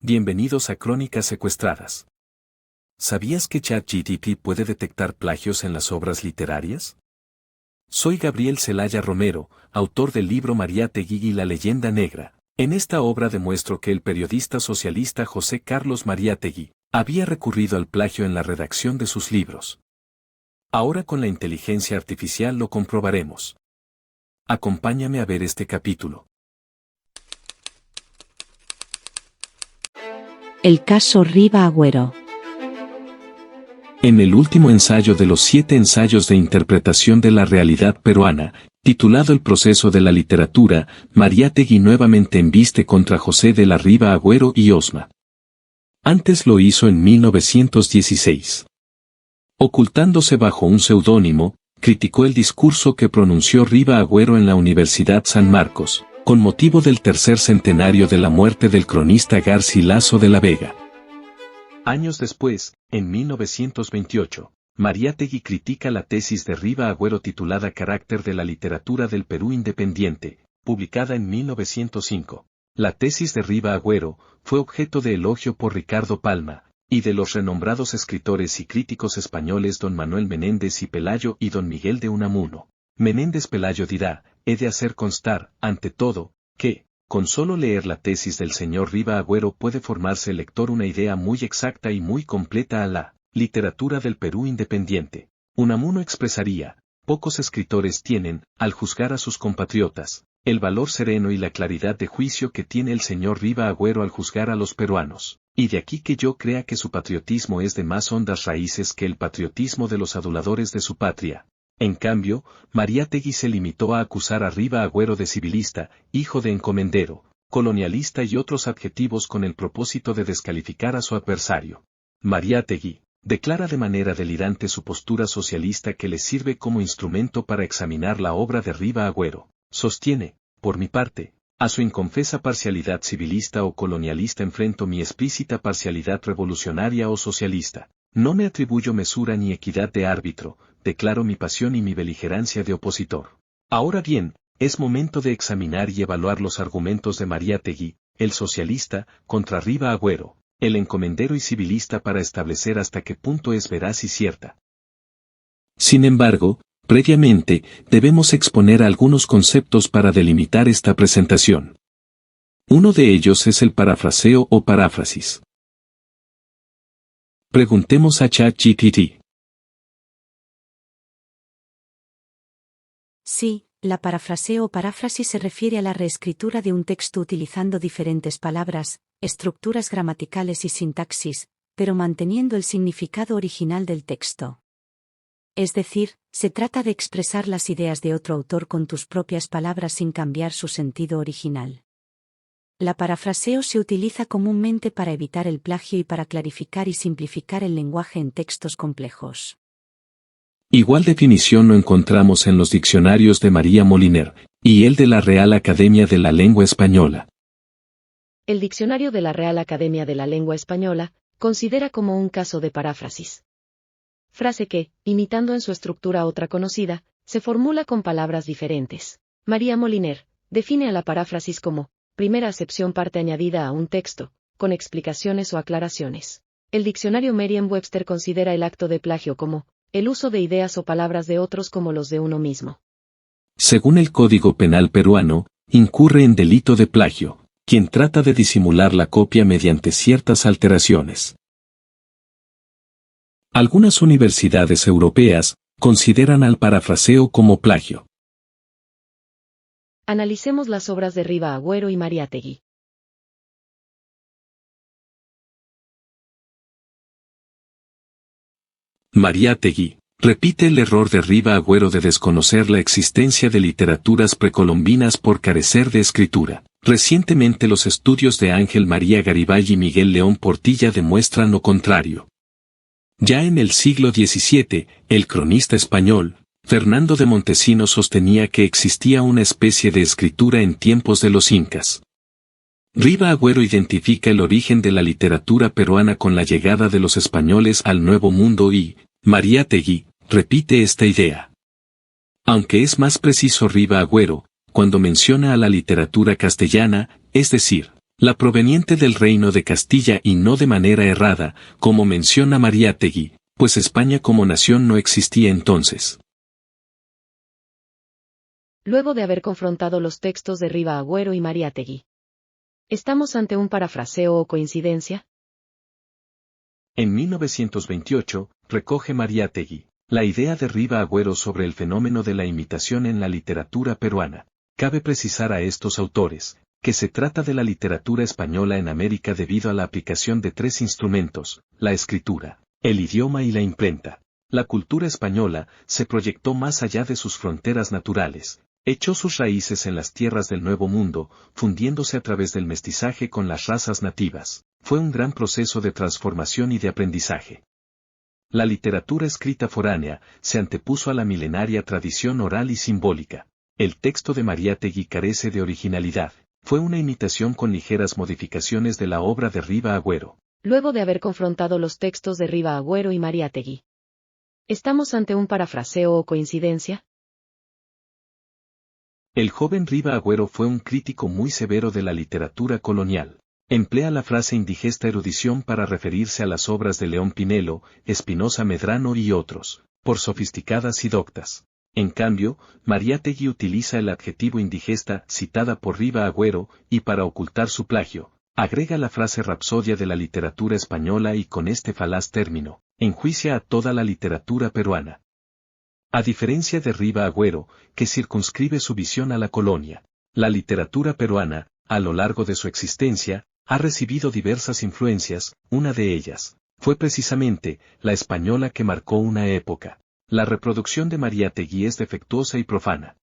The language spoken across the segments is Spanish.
Bienvenidos a Crónicas Secuestradas. ¿Sabías que ChatGPT puede detectar plagios en las obras literarias? Soy Gabriel Celaya Romero, autor del libro Mariátegui y la leyenda negra. En esta obra demuestro que el periodista socialista José Carlos Mariátegui había recurrido al plagio en la redacción de sus libros. Ahora con la inteligencia artificial lo comprobaremos. Acompáñame a ver este capítulo. El caso Riva Agüero. En el último ensayo de los 7 ensayos de interpretación de la realidad peruana, titulado El proceso de la literatura, Mariátegui nuevamente embiste contra José de la Riva Agüero y Osma. Antes lo hizo en 1916. Ocultándose bajo un seudónimo, criticó el discurso que pronunció Riva Agüero en la Universidad San Marcos, con motivo del tercer centenario de la muerte del cronista Garcilaso de la Vega. Años después, en 1928, Mariátegui critica la tesis de Riva Agüero titulada Carácter de la literatura del Perú independiente, publicada en 1905. La tesis de Riva Agüero fue objeto de elogio por Ricardo Palma, y de los renombrados escritores y críticos españoles don Manuel Menéndez y Pelayo y don Miguel de Unamuno. Menéndez Pelayo dirá: he de hacer constar, ante todo, que, con solo leer la tesis del señor Riva Agüero puede formarse el lector una idea muy exacta y muy completa a la literatura del Perú independiente. Unamuno expresaría: pocos escritores tienen, al juzgar a sus compatriotas, el valor sereno y la claridad de juicio que tiene el señor Riva Agüero al juzgar a los peruanos, y de aquí que yo crea que su patriotismo es de más hondas raíces que el patriotismo de los aduladores de su patria. En cambio, Mariátegui se limitó a acusar a Riva Agüero de civilista, hijo de encomendero, colonialista y otros adjetivos con el propósito de descalificar a su adversario. Mariátegui declara de manera delirante su postura socialista que le sirve como instrumento para examinar la obra de Riva Agüero. Sostiene, por mi parte, a su inconfesa parcialidad civilista o colonialista enfrento mi explícita parcialidad revolucionaria o socialista. No me atribuyo mesura ni equidad de árbitro, declaro mi pasión y mi beligerancia de opositor. Ahora bien, es momento de examinar y evaluar los argumentos de Mariátegui, el socialista, contra Riva Agüero, el encomendero y civilista para establecer hasta qué punto es veraz y cierta. Sin embargo, previamente, debemos exponer algunos conceptos para delimitar esta presentación. Uno de ellos es el parafraseo o paráfrasis. Preguntemos a ChatGPT. Sí, la parafraseo o paráfrasis se refiere a la reescritura de un texto utilizando diferentes palabras, estructuras gramaticales y sintaxis, pero manteniendo el significado original del texto. Es decir, se trata de expresar las ideas de otro autor con tus propias palabras sin cambiar su sentido original. La parafraseo se utiliza comúnmente para evitar el plagio y para clarificar y simplificar el lenguaje en textos complejos. Igual definición lo encontramos en los diccionarios de María Moliner, y el de la Real Academia de la Lengua Española. El diccionario de la Real Academia de la Lengua Española considera como un caso de paráfrasis. Frase que, imitando en su estructura otra conocida, se formula con palabras diferentes. María Moliner define a la paráfrasis como primera acepción parte añadida a un texto, con explicaciones o aclaraciones. El diccionario Merriam-Webster considera el acto de plagio como el uso de ideas o palabras de otros como los de uno mismo. Según el Código Penal peruano, incurre en delito de plagio quien trata de disimular la copia mediante ciertas alteraciones. Algunas universidades europeas consideran al parafraseo como plagio. Analicemos las obras de Riva Agüero y Mariátegui. Mariátegui repite el error de Riva Agüero de desconocer la existencia de literaturas precolombinas por carecer de escritura. Recientemente los estudios de Ángel María Garibay y Miguel León Portilla demuestran lo contrario. Ya en el siglo XVII, el cronista español, Fernando de Montesinos sostenía que existía una especie de escritura en tiempos de los incas. Riva Agüero identifica el origen de la literatura peruana con la llegada de los españoles al Nuevo Mundo y, Mariátegui, repite esta idea. Aunque es más preciso Riva Agüero, cuando menciona a la literatura castellana, es decir, la proveniente del reino de Castilla y no de manera errada, como menciona Mariátegui, pues España como nación no existía entonces. Luego de haber confrontado los textos de Riva Agüero y Mariátegui, ¿estamos ante un parafraseo o coincidencia? En 1928, recoge Mariátegui la idea de Riva Agüero sobre el fenómeno de la imitación en la literatura peruana. Cabe precisar a estos autores, que se trata de la literatura española en América debido a la aplicación de tres instrumentos, la escritura, el idioma y la imprenta. La cultura española se proyectó más allá de sus fronteras naturales, echó sus raíces en las tierras del Nuevo Mundo, fundiéndose a través del mestizaje con las razas nativas. Fue un gran proceso de transformación y de aprendizaje. La literatura escrita foránea se antepuso a la milenaria tradición oral y simbólica. El texto de Mariátegui carece de originalidad. Fue una imitación con ligeras modificaciones de la obra de Riva Agüero. Luego de haber confrontado los textos de Riva Agüero y Mariátegui, ¿estamos ante un parafraseo o coincidencia? El joven Riva Agüero fue un crítico muy severo de la literatura colonial. Emplea la frase indigesta erudición para referirse a las obras de León Pinelo, Espinosa Medrano y otros, por sofisticadas y doctas. En cambio, Mariátegui utiliza el adjetivo indigesta citada por Riva Agüero, y para ocultar su plagio, agrega la frase rapsodia de la literatura española y con este falaz término, enjuicia a toda la literatura peruana. A diferencia de Riva Agüero, que circunscribe su visión a la colonia, la literatura peruana, a lo largo de su existencia, ha recibido diversas influencias, una de ellas, fue precisamente, la española que marcó una época. La reproducción de Mariátegui es defectuosa y profana.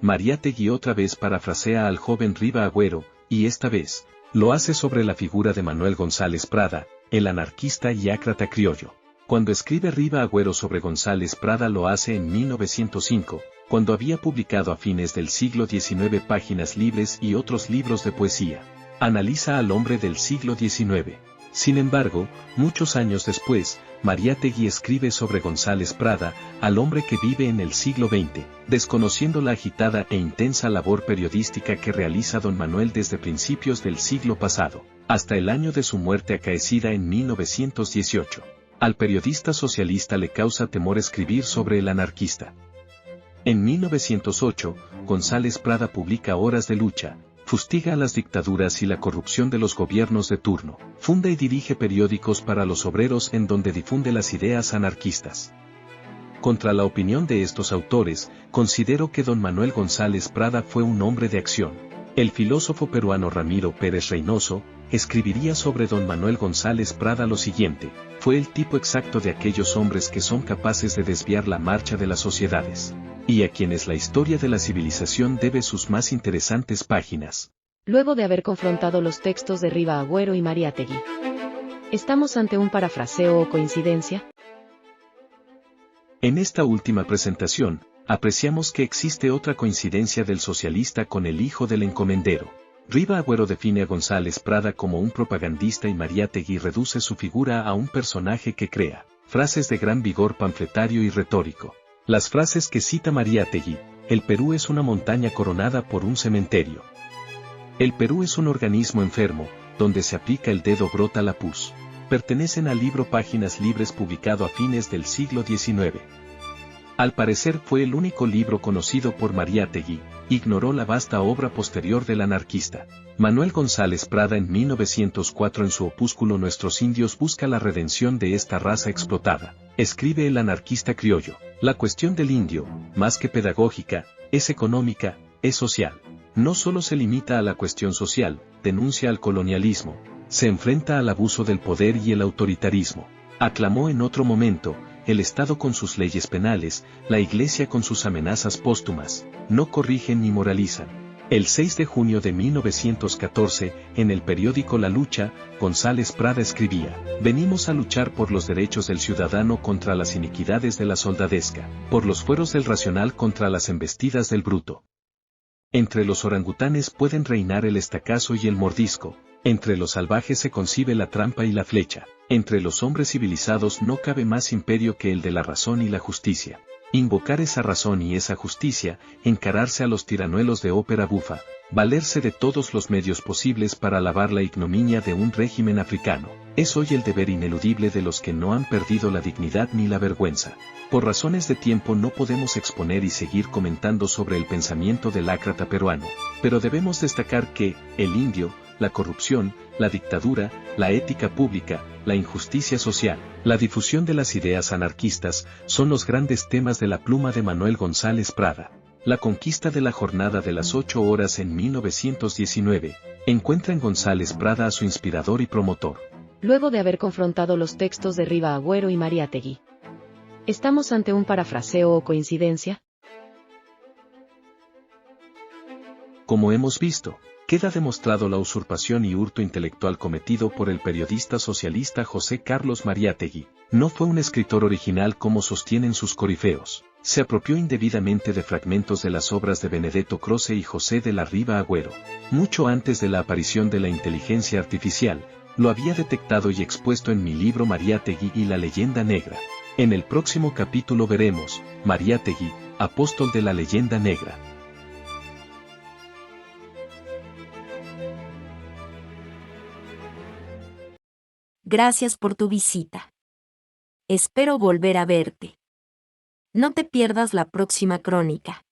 Mariátegui otra vez parafrasea al joven Riva Agüero, y esta vez, lo hace sobre la figura de Manuel González Prada, el anarquista y ácrata criollo. Cuando escribe Riva Agüero sobre González Prada lo hace en 1905, cuando había publicado a fines del siglo XIX Páginas Libres y otros libros de poesía. Analiza al hombre del siglo XIX. Sin embargo, muchos años después, Mariátegui escribe sobre González Prada, al hombre que vive en el siglo XX, desconociendo la agitada e intensa labor periodística que realiza don Manuel desde principios del siglo pasado, hasta el año de su muerte acaecida en 1918. Al periodista socialista le causa temor escribir sobre el anarquista. En 1908, González Prada publica Horas de Lucha, fustiga a las dictaduras y la corrupción de los gobiernos de turno, funda y dirige periódicos para los obreros en donde difunde las ideas anarquistas. Contra la opinión de estos autores, considero que don Manuel González Prada fue un hombre de acción. El filósofo peruano Ramiro Pérez Reynoso, escribiría sobre don Manuel González Prada lo siguiente: fue el tipo exacto de aquellos hombres que son capaces de desviar la marcha de las sociedades, y a quienes la historia de la civilización debe sus más interesantes páginas. Luego de haber confrontado los textos de Riva Agüero y Mariátegui, ¿estamos ante un parafraseo o coincidencia? En esta última presentación, apreciamos que existe otra coincidencia del socialista con el hijo del encomendero. Riva Agüero define a González Prada como un propagandista y Mariátegui reduce su figura a un personaje que crea frases de gran vigor panfletario y retórico. Las frases que cita Mariátegui: el Perú es una montaña coronada por un cementerio. El Perú es un organismo enfermo, donde se aplica el dedo brota la pus. Pertenecen al libro Páginas Libres publicado a fines del siglo XIX. Al parecer fue el único libro conocido por Mariátegui, ignoró la vasta obra posterior del anarquista. Manuel González Prada en 1904 en su opúsculo Nuestros indios busca la redención de esta raza explotada. Escribe el anarquista criollo: la cuestión del indio, más que pedagógica, es económica, es social. No solo se limita a la cuestión social, denuncia al colonialismo, se enfrenta al abuso del poder y el autoritarismo. Aclamó en otro momento: el Estado con sus leyes penales, la Iglesia con sus amenazas póstumas, no corrigen ni moralizan. El 6 de junio de 1914, en el periódico La Lucha, González Prada escribía: venimos a luchar por los derechos del ciudadano contra las iniquidades de la soldadesca, por los fueros del racional contra las embestidas del bruto. Entre los orangutanes pueden reinar el estacazo y el mordisco, entre los salvajes se concibe la trampa y la flecha, entre los hombres civilizados no cabe más imperio que el de la razón y la justicia. Invocar esa razón y esa justicia, encararse a los tiranuelos de ópera bufa, Valerse de todos los medios posibles para lavar la ignominia de un régimen africano, es hoy el deber ineludible de los que no han perdido la dignidad ni la vergüenza. Por razones de tiempo no podemos exponer y seguir comentando sobre el pensamiento del ácrata peruano, pero debemos destacar que, el indio, la corrupción, la dictadura, la ética pública, la injusticia social, la difusión de las ideas anarquistas, son los grandes temas de la pluma de Manuel González Prada. La conquista de la jornada de las 8 horas en 1919, encuentra en González Prada a su inspirador y promotor. Luego de haber confrontado los textos de Riva Agüero y Mariátegui, ¿estamos ante un parafraseo o coincidencia? Como hemos visto, queda demostrado la usurpación y hurto intelectual cometido por el periodista socialista José Carlos Mariátegui. No fue un escritor original como sostienen sus corifeos. Se apropió indebidamente de fragmentos de las obras de Benedetto Croce y José de la Riva Agüero. Mucho antes de la aparición de la inteligencia artificial, lo había detectado y expuesto en mi libro Mariátegui y la leyenda negra. En el próximo capítulo veremos, Mariátegui, apóstol de la leyenda negra. Gracias por tu visita. Espero volver a verte. No te pierdas la próxima crónica.